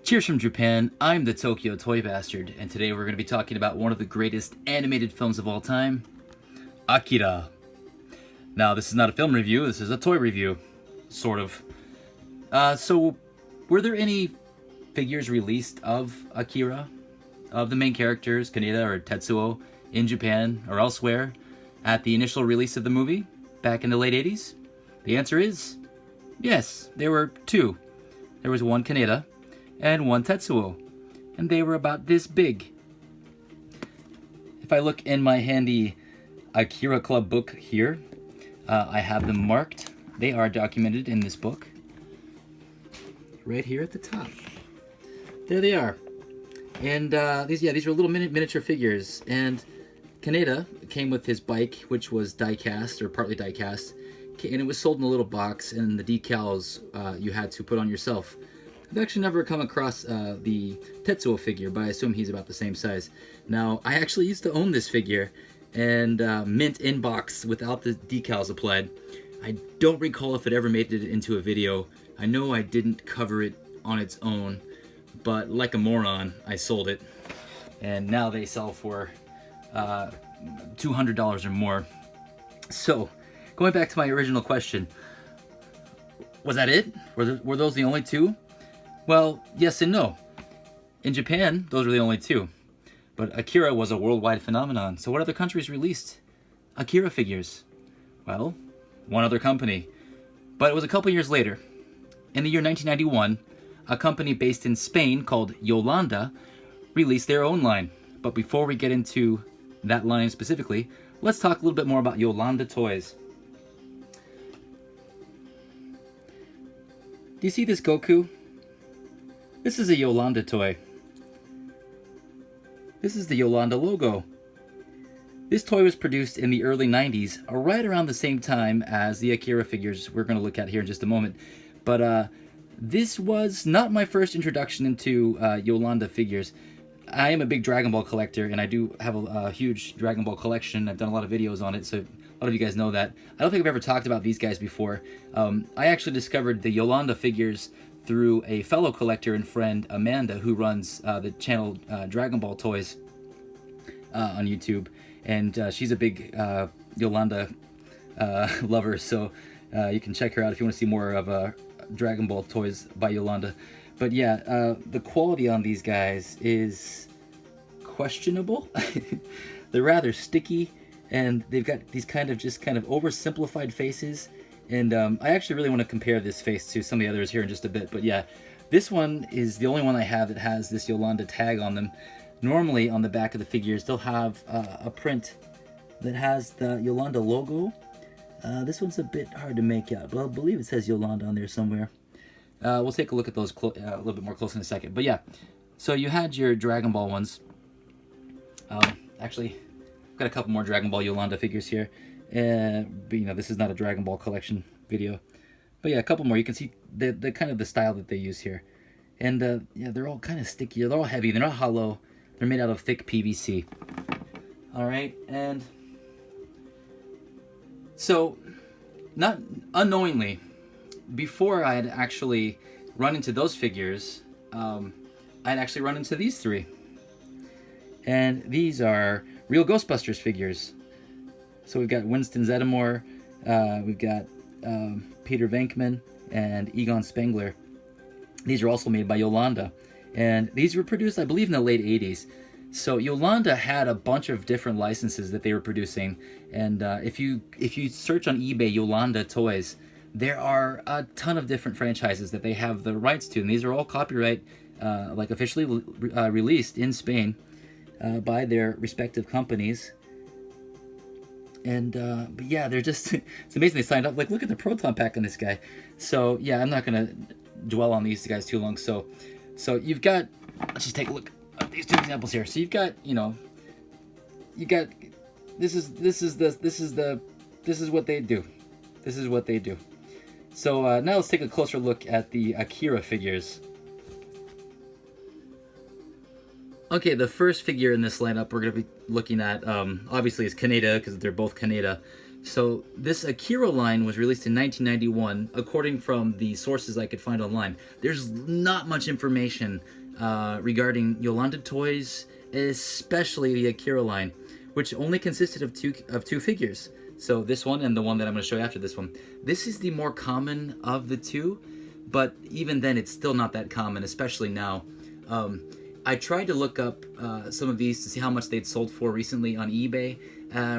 Cheers from Japan, I'm the Tokyo Toy Bastard, and today we're going to be talking about one of the greatest animated films of all time, Akira. Now, this is not a film review, this is a toy review, sort of. So, were there any figures released of Akira, of the main characters, Kaneda or Tetsuo, in Japan or elsewhere at the initial release of the movie back in the late 80s? The answer is yes, there were two. There was one Kaneda and one Tetsuo, and they were about this big. If I look in my handy Akira Club book here, I have them marked. They are documented in this book. Right here at the top. There they are. And these were little miniature figures. And Kaneda came with his bike, which was die-cast, or partly die-cast, and it was sold in a little box, and the decals you had to put on yourself. I've actually never come across the Tetsuo figure, but I assume he's about the same size. Now, I actually used to own this figure, and mint in box without the decals applied. I don't recall if it ever made it into a video. I know I didn't cover it on its own, but like a moron, I sold it. And now they sell for $200 or more. So, going back to my original question, was that it? Were those the only two? Well, yes and no. In Japan, those were the only two. But Akira was a worldwide phenomenon. So what other countries released Akira figures? Well, one other company. But it was a couple years later. In the year 1991, a company based in Spain called Yolanda released their own line. But before we get into that line specifically, let's talk a little bit more about Yolanda toys. Do you see this Goku? This is a Yolanda toy. This is the Yolanda logo. This toy was produced in the early 90s, right around the same time as the Akira figures we're going to look at here in just a moment. But this was not my first introduction into Yolanda figures. I am a big Dragon Ball collector, and I do have a huge Dragon Ball collection. I've done a lot of videos on it, so a lot of you guys know that. I don't think I've ever talked about these guys before. I actually discovered the Yolanda figures through a fellow collector and friend, Amanda, who runs the channel Dragon Ball Toys on YouTube. And she's a big Yolanda lover, so you can check her out if you want to see more of Dragon Ball Toys by Yolanda. But yeah, the quality on these guys is questionable. They're rather sticky, and they've got these kind of oversimplified faces. And I actually really want to compare this face to some of the others here in just a bit. But yeah, this one is the only one I have that has this Yolanda tag on them. Normally, on the back of the figures, they'll have a print that has the Yolanda logo. This one's a bit hard to make out, but I believe it says Yolanda on there somewhere. We'll take a look at those a little bit more close in a second. But yeah, so you had your Dragon Ball ones. Actually, I've got a couple more Dragon Ball Yolanda figures here. But you know, this is not a Dragon Ball collection video. But yeah, a couple more. You can see the kind of the style that they use here. And yeah, they're all kind of sticky. They're all heavy. They're not hollow. They're made out of thick PVC. Alright, and so, not unknowingly, before I had actually run into those figures, I'd actually run into these three. And these are real Ghostbusters figures. So we've got Winston Zeddemore, we've got Peter Venkman, and Egon Spengler. These are also made by Yolanda. And these were produced, I believe, in the late 80s. So Yolanda had a bunch of different licenses that they were producing. And if you search on eBay Yolanda toys, there are a ton of different franchises that they have the rights to. And these are all copyright, officially released in Spain by their respective companies. And, but yeah, they're just, it's amazing they signed up. Like, look at the proton pack on this guy. So, yeah, I'm not going to dwell on these guys too long. So you've got, let's just take a look at these two examples here. So you've got, this is what they do. This is what they do. So now let's take a closer look at the Akira figures. Okay, the first figure in this lineup we're going to be looking at, obviously, is Kaneda, because they're both Kaneda. So this Akira line was released in 1991, according from the sources I could find online. There's not much information regarding Yolanda toys, especially the Akira line, which only consisted of two figures. So this one and the one that I'm going to show you after this one. This is the more common of the two, but even then it's still not that common, especially now. I tried to look up some of these to see how much they'd sold for recently on eBay.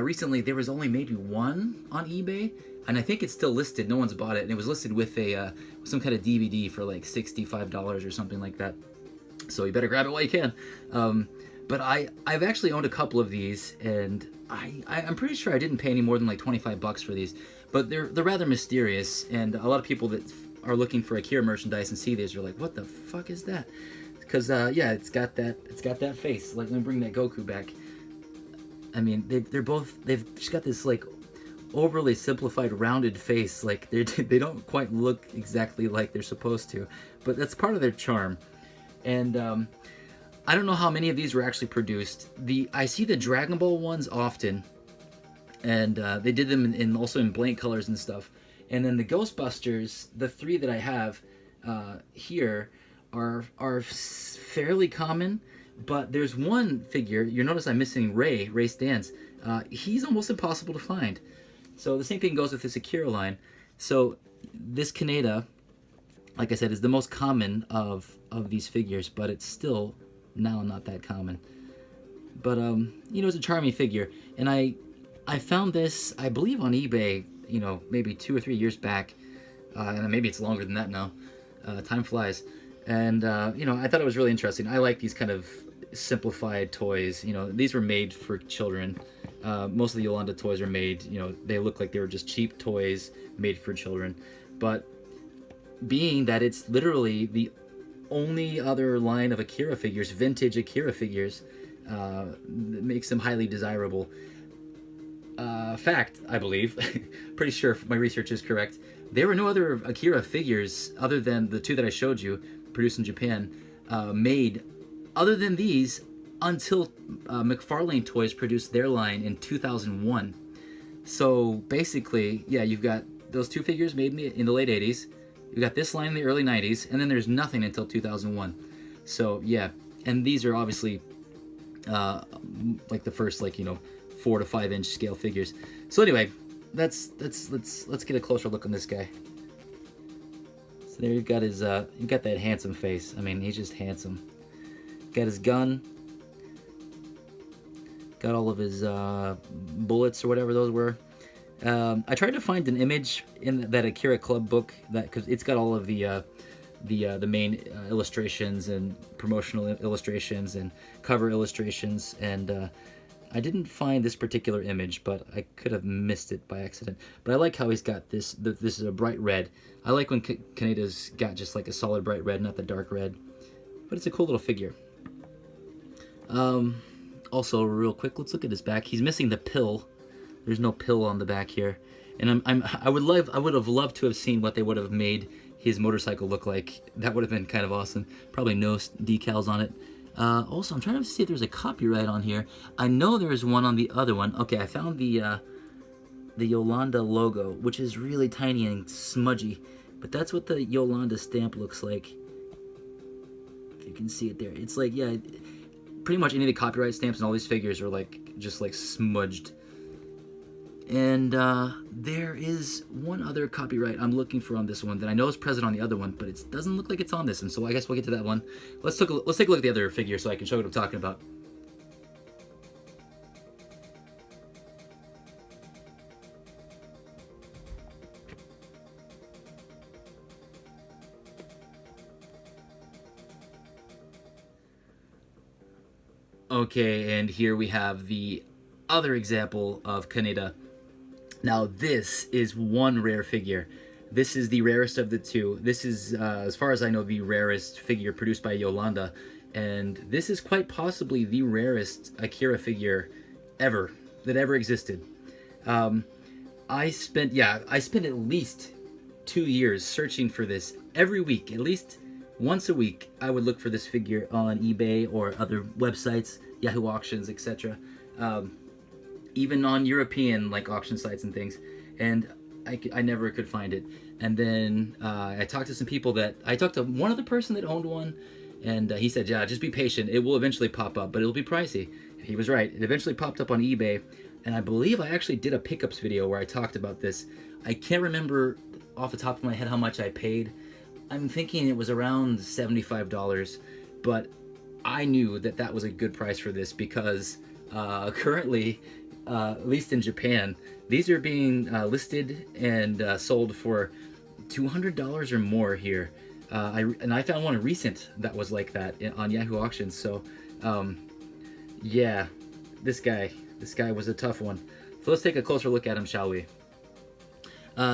Recently, there was only maybe one on eBay, and I think it's still listed. No one's bought it, and it was listed with a some kind of DVD for like $65 or something like that. So you better grab it while you can. But I've actually owned a couple of these, and I'm pretty sure I didn't pay any more than like $25 for these. But they're rather mysterious, and a lot of people that are looking for Akira merchandise and see these are like, what the fuck is that? Because yeah, it's got that face. Like, let me bring that Goku back. I mean, they've just got this like overly simplified rounded face. Like they don't quite look exactly like they're supposed to, but that's part of their charm. And I don't know how many of these were actually produced. I see the Dragon Ball ones often, and they did them in also in blank colors and stuff. And then the Ghostbusters, the three that I have here are fairly common, but there's one figure. You'll notice I'm missing Ray Stantz. He's almost impossible to find. So the same thing goes with this Akira line. So this Kaneda, like I said, is the most common of these figures, but it's still now not that common. But you know, it's a charming figure, and I found this, I believe, on eBay, you know, maybe 2 or 3 years back, and maybe it's longer than that now. Time flies. And you know, I thought it was really interesting. I like these kind of simplified toys. You know, these were made for children. Most of the Yolanda toys are made, you know, they look like they were just cheap toys made for children. But being that it's literally the only other line of Akira figures, vintage Akira figures, makes them highly desirable. Fact, I believe, pretty sure if my research is correct, there were no other Akira figures other than the two that I showed you, produced in Japan, made other than these until McFarlane Toys produced their line in 2001. So basically, yeah, you've got those two figures made in the late 80s, you've got this line in the early 90s, and then there's nothing until 2001. So yeah, and these are obviously like the first, like, you know, 4 to 5 inch scale figures. So anyway, let's get a closer look on this guy. So there you've got his you've got that handsome face. I mean, he's just handsome. Got his gun. Got all of his bullets or whatever those were. I tried to find an image in that Akira Club book, that because it's got all of the main illustrations and promotional illustrations and cover illustrations, and I didn't find this particular image, but I could have missed it by accident. But I like how he's got this. This is a bright red. I like when Kaneda's got just like a solid bright red, not the dark red. But it's a cool little figure. Also, real quick, let's look at his back. He's missing the pill. There's no pill on the back here, and I would have loved to have seen what they would have made his motorcycle look like. That would have been kind of awesome. Probably no decals on it. Also, I'm trying to see if there's a copyright on here. I know there's one on the other one. Okay, I found the Yolanda logo, which is really tiny and smudgy, but that's what the Yolanda stamp looks like. If you can see it there, it's like, yeah, pretty much any of the copyright stamps and all these figures are like just like smudged. And there is one other copyright I'm looking for on this one that I know is present on the other one, but it doesn't look like it's on this one, so I guess we'll get to that one. Let's take a look at the other figure so I can show what I'm talking about. Okay, and here we have the other example of Kaneda. Now this is one rare figure. This is the rarest of the two. This is, as far as I know, the rarest figure produced by Yolanda. And this is quite possibly the rarest Akira figure ever, that ever existed. I spent at least 2 years searching for this every week. At least once a week, I would look for this figure on eBay or other websites, Yahoo Auctions, etc. even on European like auction sites and things, and I never could find it. And then I talked to some people I talked to one other person that owned one, and he said, yeah, just be patient, it will eventually pop up, but it'll be pricey. And he was right, it eventually popped up on eBay, and I believe I actually did a pickups video where I talked about this. I can't remember off the top of my head how much I paid. I'm thinking it was around $75, but I knew that that was a good price for this because currently, at least in Japan, these are being listed and sold for $200 or more here. I found one recent that was like that on Yahoo Auctions. So, yeah, this guy was a tough one. So let's take a closer look at him, shall we?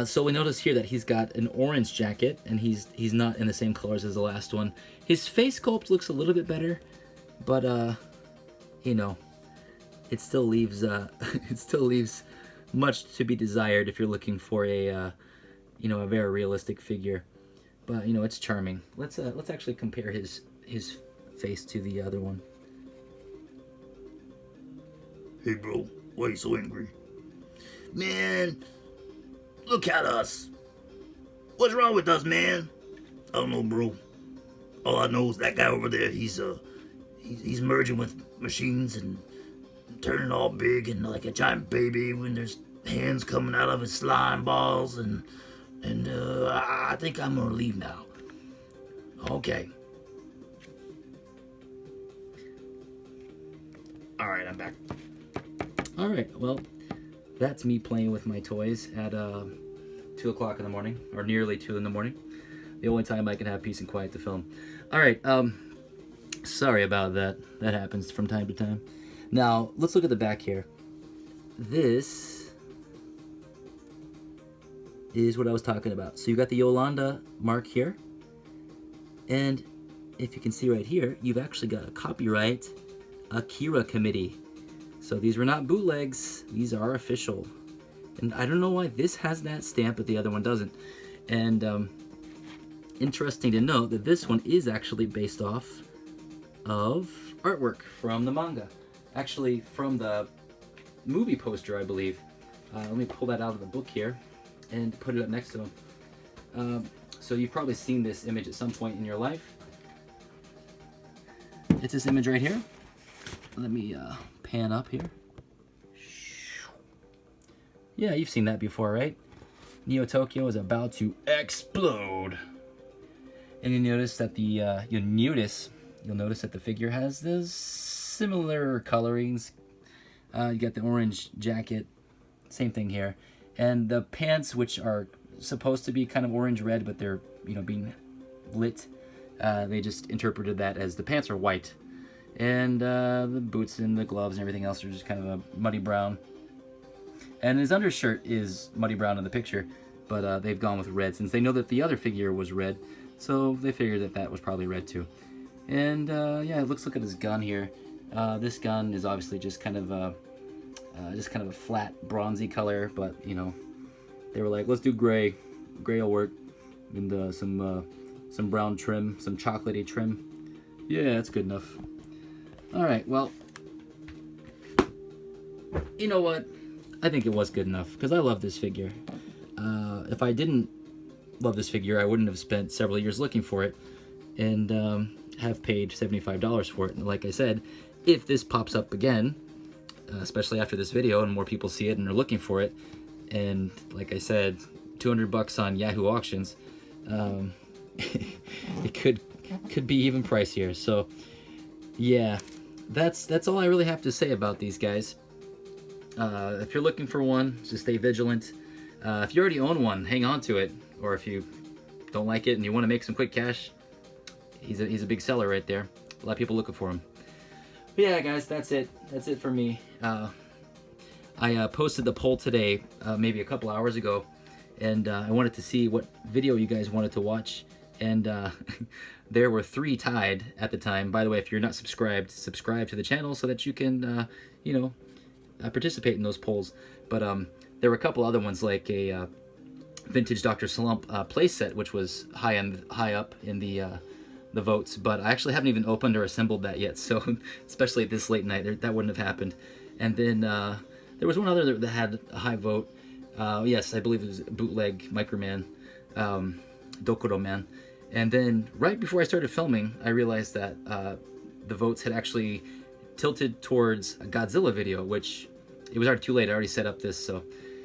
So we notice here that he's got an orange jacket, and he's not in the same colors as the last one. His face sculpt looks a little bit better, but you know, it still leaves much to be desired if you're looking for a you know, a very realistic figure. But you know, it's charming. Let's actually compare his face to the other one. Hey bro, why you so angry? Man, look at us. What's wrong with us, man? I don't know, bro. All I know is that guy over there, he's merging with machines and turning all big and like a giant baby when there's hands coming out of his slime balls, and I think I'm gonna leave now. Okay. Alright, I'm back. Alright, well, that's me playing with my toys at 2 o'clock in the morning, or nearly 2 in the morning. The only time I can have peace and quiet to film. Alright, sorry about that. That happens from time to time. Now, let's look at the back here. This is what I was talking about. So you got the Yolanda mark here, and if you can see right here, you've actually got a copyright Akira committee. So these were not bootlegs, these are official. And I don't know why this has that stamp but the other one doesn't. And interesting to note that this one is actually based off of artwork from the manga. Actually from the movie poster, I believe. Let me pull that out of the book here and put it up next to him. So you've probably seen this image at some point in your life. It's this image right here. Let me pan up here. Yeah, you've seen that before, right? Neo Tokyo is about to explode. And you notice that you'll notice that the figure has those similar colorings. You got the orange jacket, same thing here. And the pants, which are supposed to be kind of orange-red, but they're, you know, being lit, they just interpreted that as the pants are white. And the boots and the gloves and everything else are just kind of a muddy brown. And his undershirt is muddy brown in the picture, but they've gone with red since they know that the other figure was red, so they figured that that was probably red too. And yeah, let's look at his gun here. This gun is obviously just kind of a flat bronzy color, but you know, they were like, let's do gray. Gray will work, and some brown trim, some chocolatey trim. Yeah, that's good enough. All right, well, you know what? I think it was good enough because I love this figure. If I didn't love this figure, I wouldn't have spent several years looking for it and have paid $75 for it. And like I said, if this pops up again, especially after this video and more people see it and are looking for it, and like I said, $200 on Yahoo Auctions, it could be even pricier. So yeah, that's all I really have to say about these guys. If you're looking for one, just stay vigilant. If you already own one, hang on to it. Or if you don't like it and you want to make some quick cash, he's a big seller right there. A lot of people looking for him. But yeah, guys, that's it. That's it for me. I posted the poll today, maybe a couple hours ago, and I wanted to see what video you guys wanted to watch. And there were 3 tied at the time. By the way, if you're not subscribed, subscribe to the channel so that you can, you know, participate in those polls. But there were a couple other ones, like a vintage Dr. Slump playset, which was high up in the votes. But I actually haven't even opened or assembled that yet. So especially at this late night, that wouldn't have happened. And then There was one other that had a high vote. Yes, I believe it was Bootleg Microman, Dokuro Man. And then right before I started filming, I realized that the votes had actually tilted towards a Godzilla video, which it was already too late. I already set up this, so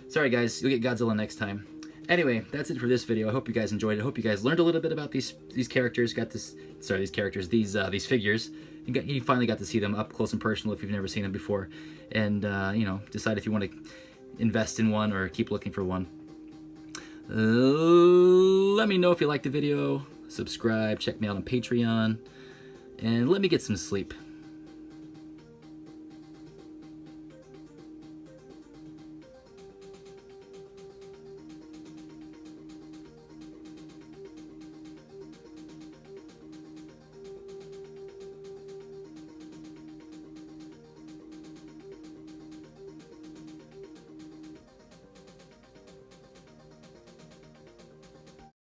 sorry guys, you'll get Godzilla next time. Anyway, that's it for this video. I hope you guys enjoyed it. I hope you guys learned a little bit about these characters. These figures. You finally got to see them up close and personal if you've never seen them before, and you know, decide if you want to invest in one or keep looking for one. Let me know if you liked the video. Subscribe. Check me out on Patreon, and let me get some sleep.